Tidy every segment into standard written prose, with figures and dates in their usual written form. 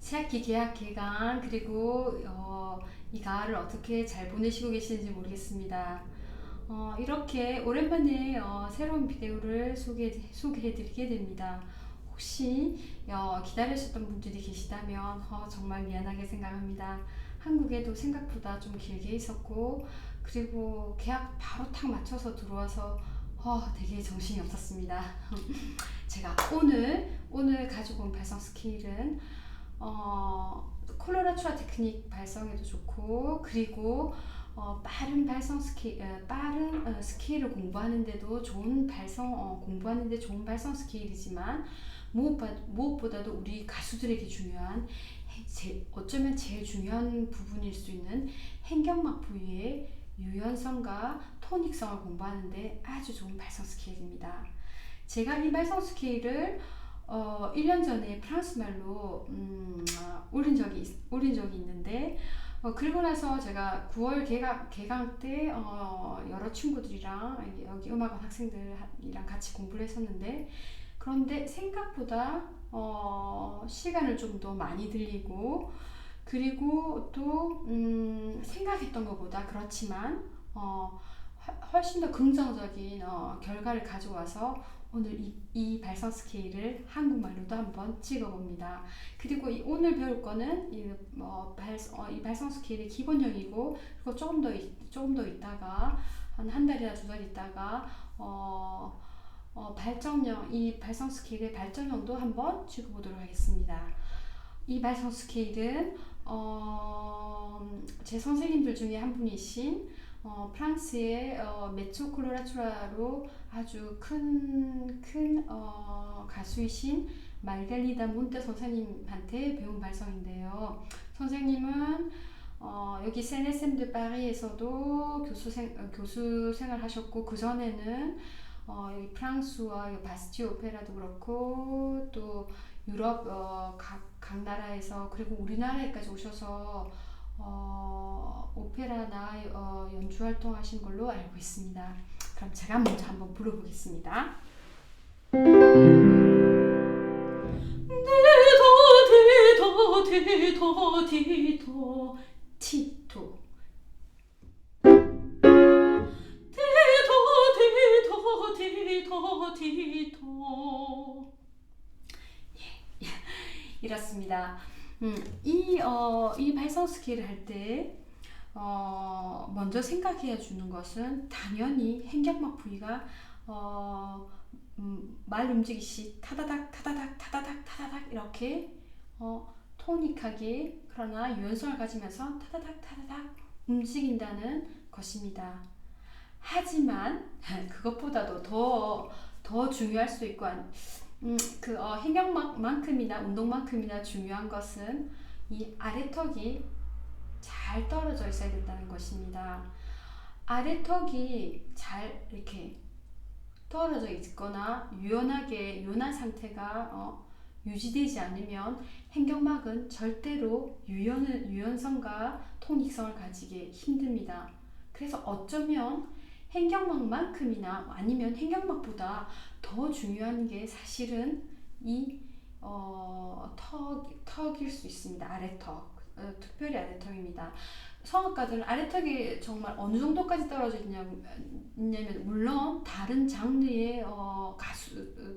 새학기 개학 개강 그리고 이 가을을 어떻게 잘 보내시고 계시는지 모르겠습니다. 이렇게 오랜만에 새로운 비디오를 소개해드리게 됩니다. 혹시 기다리셨던 분들이 계시다면 정말 미안하게 생각합니다. 한국에도 생각보다 좀 길게 있었고 그리고 계약 바로 탁 맞춰서 들어와서 되게 정신이 없었습니다. 제가 오늘 가지고 온 발성 스케일은 콜로라투라 테크닉 발성에도 좋고 그리고 빠른 발성 스케일, 빠른 스케일을 공부하는데도 좋은 공부하는데 좋은 발성 스케일이지만 무엇보다도 우리 가수들에게 중요한 어쩌면 제일 중요한 부분일 수 있는 hen경막 부위의 유연성과 토닉성을 공부하는데 아주 좋은 발성 스케일입니다. 제가 이 발성 스케일을 1년 전에 프랑스 말로 올린 적이 있는데 그리고 나서 제가 9월 개강 때 여러 친구들이랑 여기 음악원 학생들이랑 같이 공부를 했었는데 그런데 생각보다 시간을 좀 더 많이 들이고 그리고 또 생각했던 것보다 그렇지만 훨씬 더 긍정적인 결과를 가져와서 오늘 이 발성 스케일을 한국말로도 한번 찍어봅니다. 그리고 오늘 배울 거는 이 발성 스케일의 기본형이고 그리고 조금 더 있다가 한 달이나 두 달 있다가 이 발성 스케일의 발전형도 한번 찍어보도록 하겠습니다. 이 발성 스케일은 제 선생님들 중에 한 분이신 프랑스의 메초 콜로라투라로 아주 큰 가수이신 말갈리다 몬테 선생님한테 배운 발성인데요. 선생님은 여기 세네셈 드 파리에서도 교수 생활하셨고 그 전에는 여기 프랑스와 바스티유 오페라도 그렇고 또 유럽 각 나라에서 그리고 우리나라에까지 오셔서 오페라나 연주 활동하신 걸로 알고 있습니다. 그럼 제가 먼저 한번 불러보겠습니다. 디도 티토 디도 이렇습니다. 이 발성 스케일을 할 때 먼저 생각해야 주는 것은 당연히 hen경막 부위가 말 움직이시 타다닥 이렇게 토닉하게 그러나 유연성을 가지면서 타다닥 움직인다는 것입니다. 하지만 그것보다도 더 중요할 수 있고 hen경막만큼이나 운동만큼이나 중요한 것은 이 아래턱이 잘 떨어져 있어야 된다는 것입니다. 아래턱이 잘 이렇게 떨어져 있거나 유연한 상태가 유지되지 않으면 hen경막은 절대로 유연성과 토닉성을 가지기 힘듭니다. 그래서 어쩌면 hen경막만큼이나 아니면 hen경막보다 더 중요한 게 사실은 이 턱일 수 있습니다. 아래턱, 특별히 아래턱입니다. 성악가들은 아래턱이 정말 어느 정도까지 떨어져 있냐면 물론 다른 장르의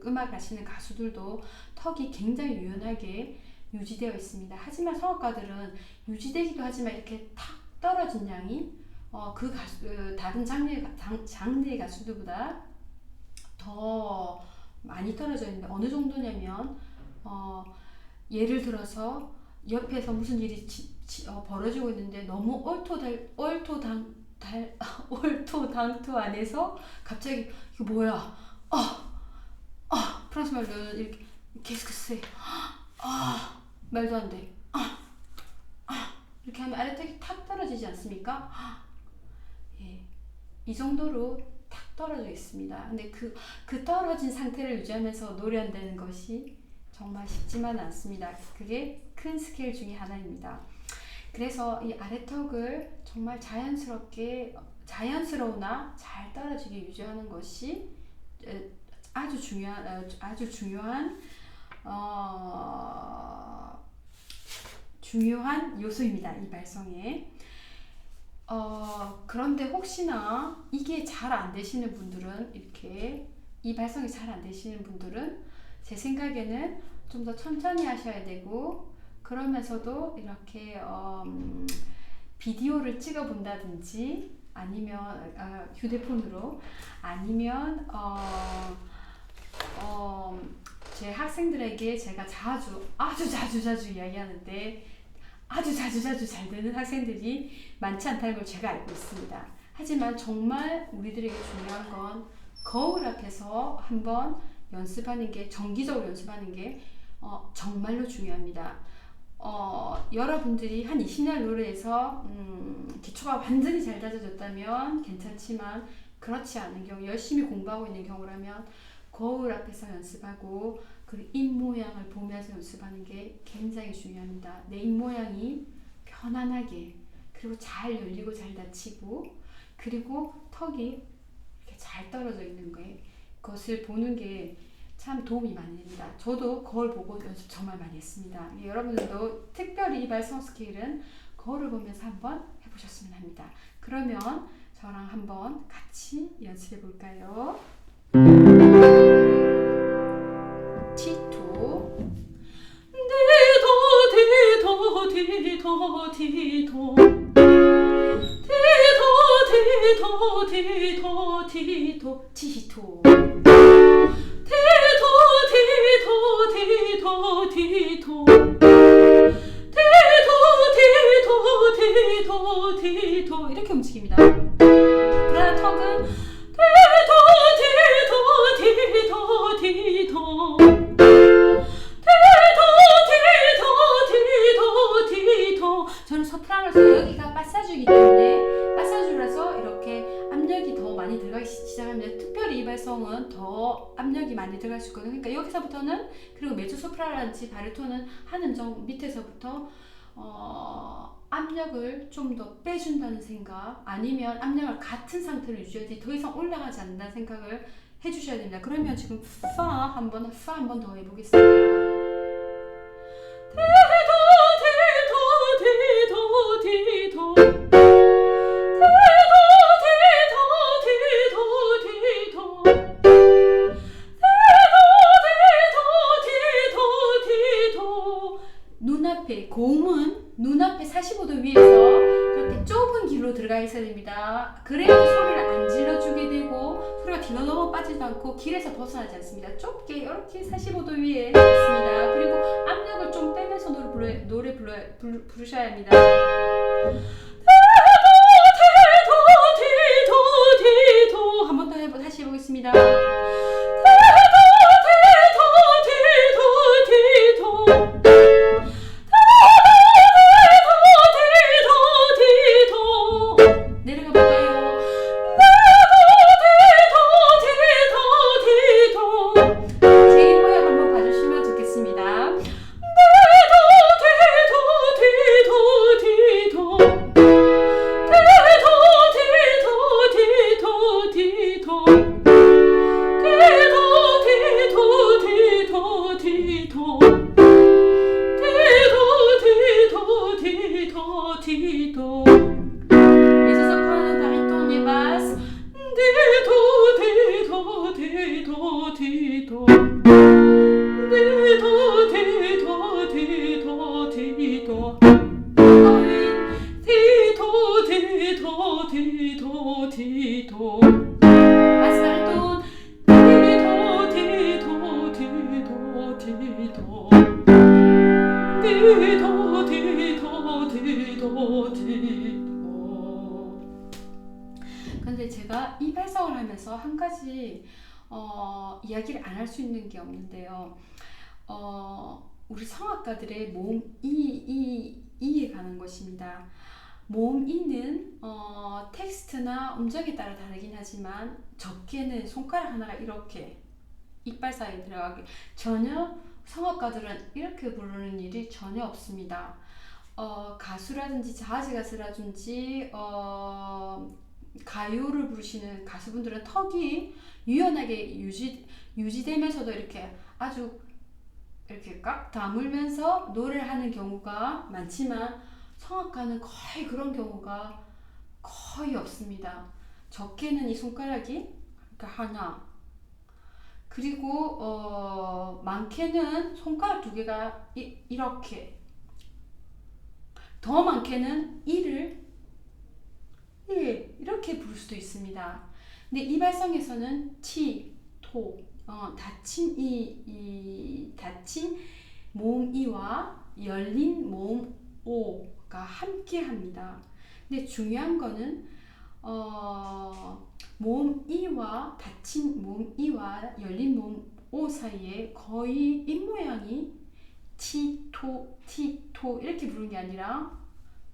음악 하시는 가수들도 턱이 굉장히 유연하게 유지되어 있습니다. 하지만 성악가들은 유지되기도 하지만 이렇게 탁 떨어진 양이 다른 장르의 가수들보다 더 많이 떨어져 있는데 어느 정도냐면 예를 들어서 옆에서 무슨 일이 벌어지고 있는데 너무 얼토당토 안에서 갑자기 이거 뭐야 프랑스 말로 이렇게 qu'est-ce que c'est 말도 안 돼 이렇게 하면 아래턱이 탁 떨어지지 않습니까? 예, 이 정도로 탁 떨어져 있습니다. 근데 그 떨어진 상태를 유지하면서 노래한다는 것이 정말 쉽지만 않습니다. 그게 큰 스케일 중에 하나입니다. 그래서 이 아래턱을 정말 자연스러우나 잘 떨어지게 유지하는 것이 아주 중요한 중요한 요소입니다. 이 발성에. 그런데 혹시나 이게 잘 안 되시는 분들은, 이렇게 이 발성이 잘 안 되시는 분들은 제 생각에는 좀 더 천천히 하셔야 되고, 그러면서도 이렇게 비디오를 찍어 본다든지, 아니면 휴대폰으로, 아니면 제 학생들에게 제가 아주 자주 이야기하는데, 아주 자주 잘 되는 학생들이 많지 않다는 걸 제가 알고 있습니다. 하지만 정말 우리들에게 중요한 건 거울 앞에서 한번 연습하는 게, 정기적으로 연습하는 게 정말로 중요합니다. 여러분들이 한 20년 노래에서 기초가 완전히 잘 다져졌다면 괜찮지만, 그렇지 않은 경우, 열심히 공부하고 있는 경우라면 거울 앞에서 연습하고 그 입모양을 보면서 연습하는 게 굉장히 중요합니다. 내 입모양이 편안하게, 그리고 잘 열리고 잘 닫히고, 그리고 턱이 이렇게 잘 떨어져 있는 것을 보는 게 참 도움이 많이 됩니다. 저도 거울 보고 연습 정말 많이 했습니다. 여러분들도 특별히 이 발성 스케일은 거울을 보면서 한번 해보셨으면 합니다. 그러면 저랑 한번 같이 연습해 볼까요? T2, 이렇게 움직입니다. 그러나 턱은 저는 소프라노라서 여기가 빠사주기 때문에, 빠사주라서 이렇게 압력이 더 많이 들어가기 시작합니다. 특별히 이 발성은 더 압력이 많이 들어갈 수 있거든요. 그러니까 여기서부터는, 그리고 메조소프라노라든지 바리톤은 하는 정 밑에서부터 압력을 좀 더 빼준다는 생각, 아니면 압력을 같은 상태로 유지해야지 더 이상 올라가지 않는다는 생각을 해주셔야 됩니다. 그러면 지금 파 한 번 더 해보겠습니다. 눈앞에, 고음은 눈앞에 45도 위에서 이렇게 좁은 길로 들어가 있어야 됩니다. 그래야지 소리를 안 질러주게 되고, 소리가 뒤로 넘어 빠지지 않고 길에서 벗어나지 않습니다. 좁게 이렇게 45도 위에 있습니다. 그리고 압력을 좀 빼면서 노래 부르셔야 합니다. 한 번 더 다시 해보겠습니다. 내려가 볼까요? 제 입모양 한번 봐주시면 좋겠습니다. 근데 제가 이 발성을 하면서 한 가지 이야기를 안 할 수 있는 게 없는데요. 우리 성악가들의 모음 이에 가는 것입니다. 모음 이는 텍스트나 음정에 따라 다르긴 하지만, 적게는 손가락 하나가 이렇게 이빨 사이에 들어가게, 전혀 성악가들은 이렇게 부르는 일이 전혀 없습니다. 가수라든지 자즈 가수라든지 가요를 부르시는 가수분들은 턱이 유연하게 유지되면서도 이렇게 아주 이렇게 꽉 다물면서 노래를 하는 경우가 많지만 성악가는 거의 그런 경우가 거의 없습니다. 적게는 이 손가락이 그러니까 하나, 그리고 많게는 손가락 두 개가 이렇게, 더 많게는 이를 이렇게 부를 수도 있습니다. 근데 이 발성에서는 티, 토, 닫힌 모음 이와 열린 모음 오가 함께 합니다. 근데 중요한 거는 모음 이와 닫힌 모음 이와 열린 모음 오 사이에 거의 입 모양이 티토 티토 이렇게 부르는 게 아니라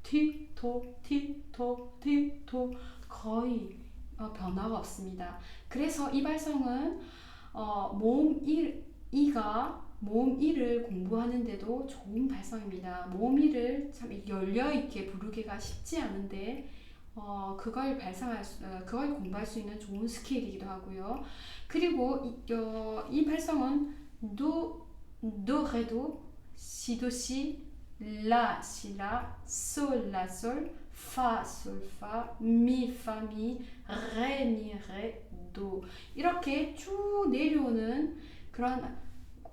티토 티토 티토 거의 변화가 없습니다. 그래서 이 발성은 모음 이가 모음 이를 공부하는데도 좋은 발성입니다. 모음 이를 참 열려있게 부르기가 쉽지 않은데 그걸 공부할 수 있는 좋은 스킬이기도 하고요. 그리고 이 발성은 도, 레도, 시도 시, 라, 시, 라, 솔, 라, 솔, 파, 솔, 파, 미, 파, 미, 레, 미, 레, 도 이렇게 쭉 내려오는 그런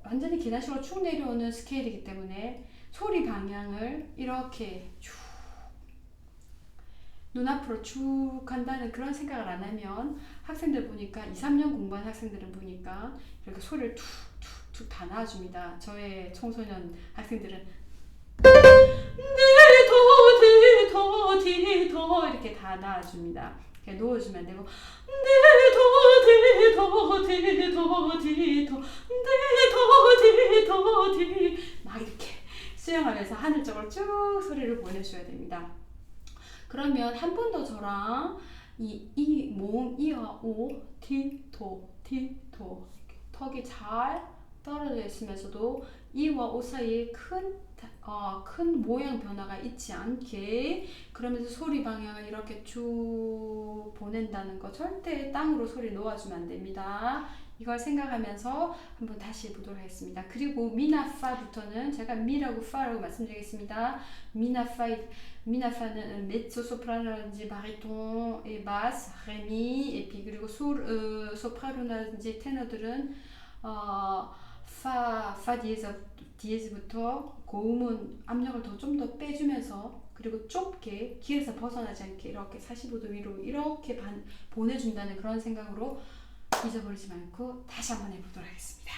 완전히 계단식으로 쭉 내려오는 스케일이기 때문에 소리 방향을 이렇게 쭉 눈앞으로 쭉 간다는 그런 생각을 안 하면 학생들 보니까 2, 3년 공부한 학생들은 보니까 이렇게 소리를 툭툭툭 다 놔줍니다. 저의 청소년 학생들은 디도 디도 이렇게 다 놔줍니다. 이렇게 놓아주면 안 되고 디도 디도 디도 막 이렇게 수영하면서 하늘 쪽으로 쭉 소리를 보내줘야 됩니다. 그러면 한 번 더 저랑 이 모음 이와 오 티토 티토 턱이 잘 떨어져 있으면서도 이와 오 사이에 큰 모양 변화가 있지 않게 그러면서 소리 방향을 이렇게 쭉 보낸다는 거 절대 땅으로 소리 놓아주면 안 됩니다. 이걸 생각하면서 한번 다시 보도록 하겠습니다. 그리고 미나 파부터는 제가 미라고 파라고 말씀드리겠습니다. 미나파는 메조 소프라노라든지 바리톤, 바스, 레미, 에피 그리고 소프라노라든지 테너들은 파 디에즈부터 고음은 압력을 좀 더 빼주면서 그리고 좁게 길에서 벗어나지 않게 이렇게 45도 위로 이렇게 보내준다는 그런 생각으로 잊어버리지 말고 다시 한번 해보도록 하겠습니다.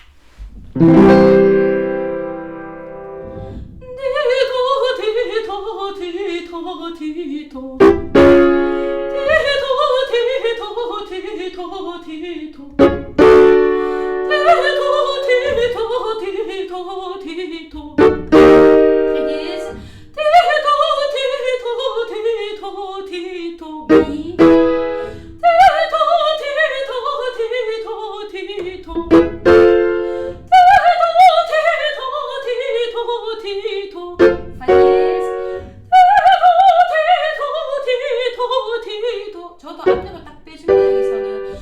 저도 앞에가 딱 빼주면 여기서는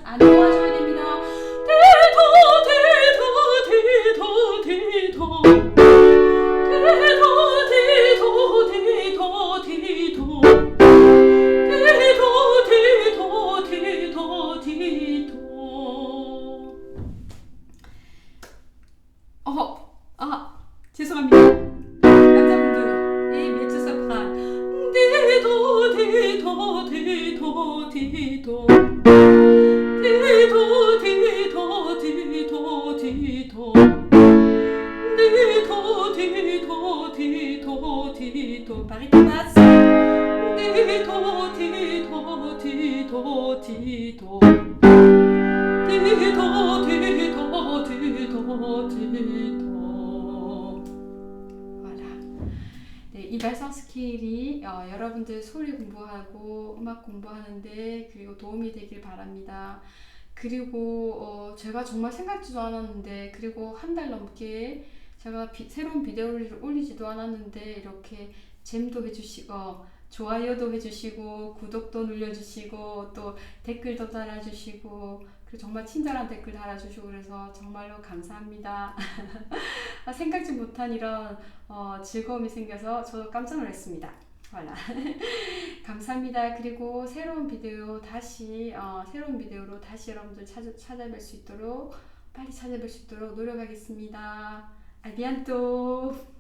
안 도와줘야 됩니다. 죄송합니다. 남자분들 이 메조 소프란 디도 디도 디도 디도 바리톤 바스 디도 voilà. 네, 이 발성 스킬이 여러분들 소리 공부하고 음악 공부하는데 그리고 도움이 되길 바랍니다. 그리고 제가 정말 생각지도 않았는데 그리고 한 달 넘게 제가 새로운 비디오를 올리지도 않았는데 이렇게 잼도 해주시고 좋아요도 해주시고 구독도 눌러주시고 또 댓글도 달아주시고 그리고 정말 친절한 댓글 달아주시고 그래서 정말로 감사합니다. 생각지 못한 이런 즐거움이 생겨서 저도 깜짝 놀랐습니다. voilà. 감사합니다. 그리고 새로운 비디오로 다시 여러분들 찾아뵐 수 있도록 빨리 찾아뵐 수 있도록 노력하겠습니다. À bientôt.